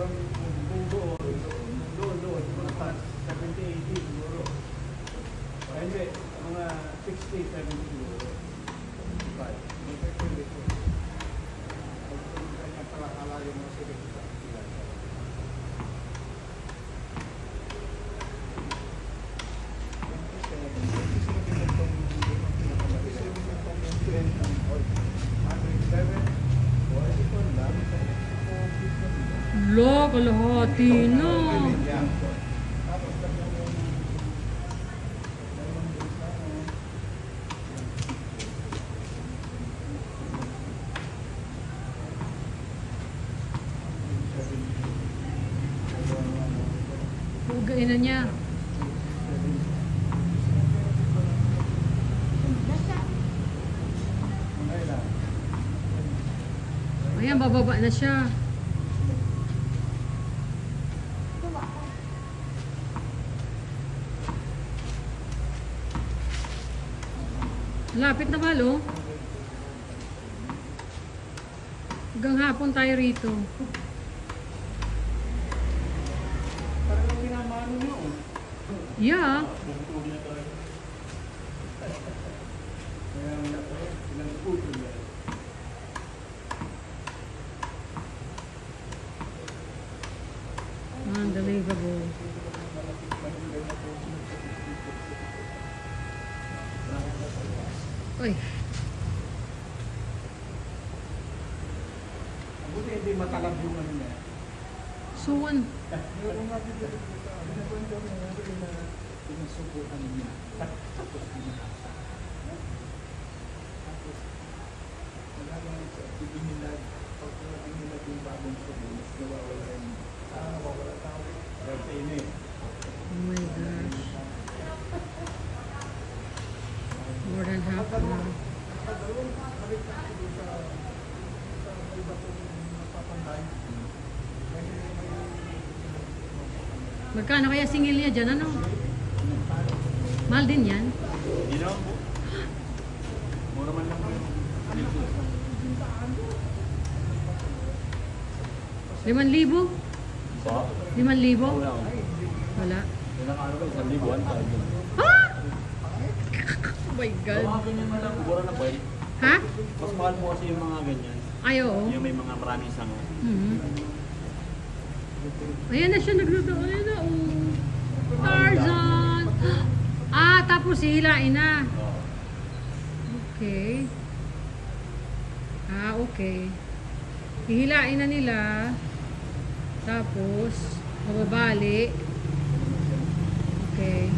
Doon, 70-80 siguro. Hindi, mga 60-70 siguro. Kanya pala kalagay mo sa kita. Lo, kalahati na. Hugain na niya. Ayan, bababa na siya. Lapit na malo. Hanggang hapon tayo rito. Parang pinamano niyo. Yeah. Unbelievable. Uy. Buti hindi matalab yung ano niya. Suwan. Pinasubukan niya. Tapos binahasa. Tapos nagagawa siya. Ibinilag. Pag ibinilag yung bagong subo, mas nawawala yung nawawala tao. Kasi ini. Oh my gosh. More than half na. Magkano kaya singil niya dyan? Ano? Mahal din yan? Hindi naman po. Mura man lang po. 5,000? 5,000? Wala. Ano ba? 1,000. Ha? Oh my God. Mga ganyan man lang. Mura na po eh. Ha? Mas mahal po kasi yung mga ganyan. Ay, oo. Yung may mga maraming sanga. Ayan na siya, nagluto. Ayan na, oh. Tarzan! Ah, tapos hihilain na. Okay. Ah, okay. Hihilain na nila. Tapos, mababali. Okay.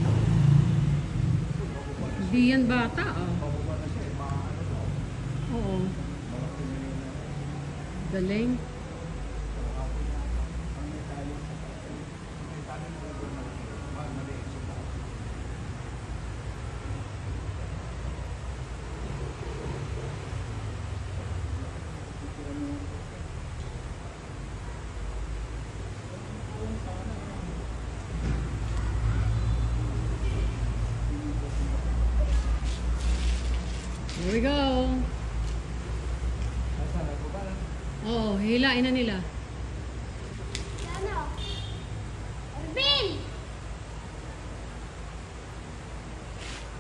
Hindi yan bata, ah. Oo. Galing. Here we go. Oh, hilain na nila. Ano? Ervin!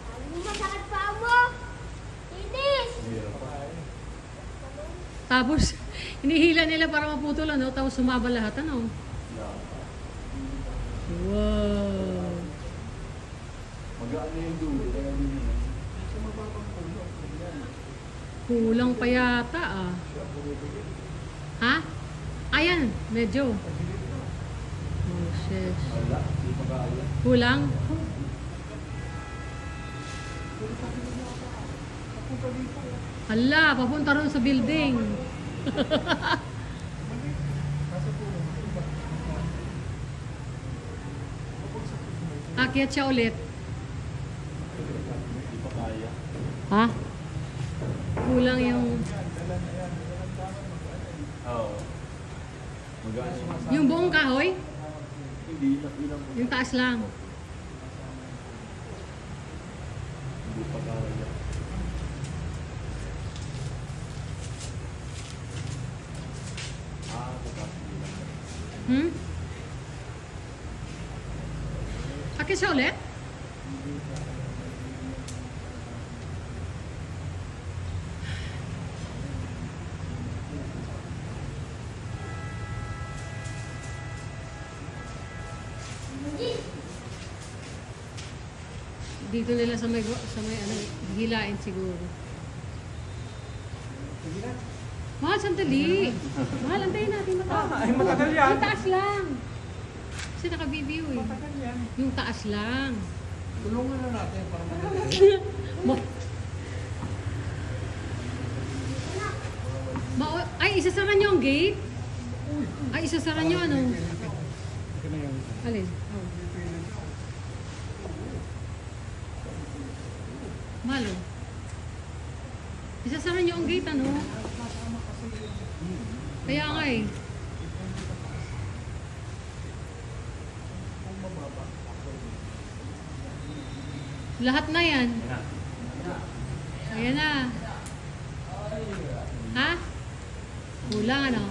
Ano masakit pa mo? Inis! Tapos, hinihila nila para maputol, ano? Tapos sumaba lahat, ano? Wow. Magaan na yung dulo. Kaya din yun. Kulang pa yata, ah. Ha? Ayan, medyo. Oh, shit. Wala. Hindi pa kaya. Kulang? Hala, papunta ron sa building. Akyat siya ulit. Hindi pa kaya. Ha? Kulang yung... Oo. Magaan yung... Yung buong kahoy? Hindi. Ilang po. Yung taas lang. Hindi pa kaya. Tapos lang. Hmm? Akit siya ulit? Dito nila sa may ano, hilain siguro. Mahal, sandali. Mahal, antayin natin mataas. Ay, matagal yan. Yung taas lang. Kasi naka-video eh. Matagal yan. Yung taas lang. Tulungan na natin para madali. Ay, isasara nyo ang gate? Ay, isasara nyo ano? Alin? Oh. Malo. Isasara nyo ang gate ano? Kaya nga eh. Lahat na yan. Ayan na. Ha? Kulang ano?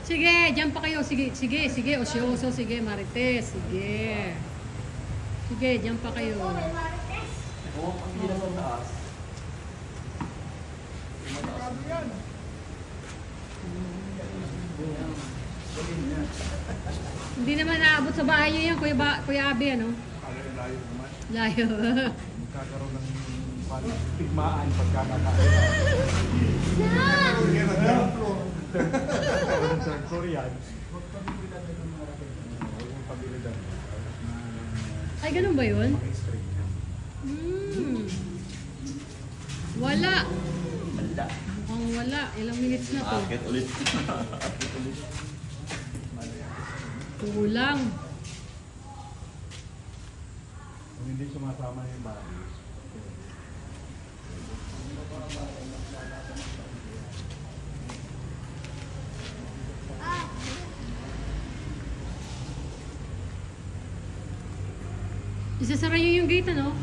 Sige, dyan pa kayo. Sige, sige, sige. Osyoso, sige, Marites. Sige. Sige, dyan pa kayo. May marites. Oo, ang hirap sa taas. Hindi naman naabot sa bahay nyo yan, Kuya Abi, ano? Layo naman. Layo. Magkakaroon ng tigmaan pagkakakain. Third floor. Third floor yan. Huwag pabilidad na ng mga raket. Huwag pabilidad. Ay, ganun ba yun? Mag-string yan. Wala. Mala. Mukhang wala. Ilang minutes na to. Akit ulit. Akit ulit. Kulang. Kung hindi sumasama yung bahay. Isasara nyo yung gate, ano?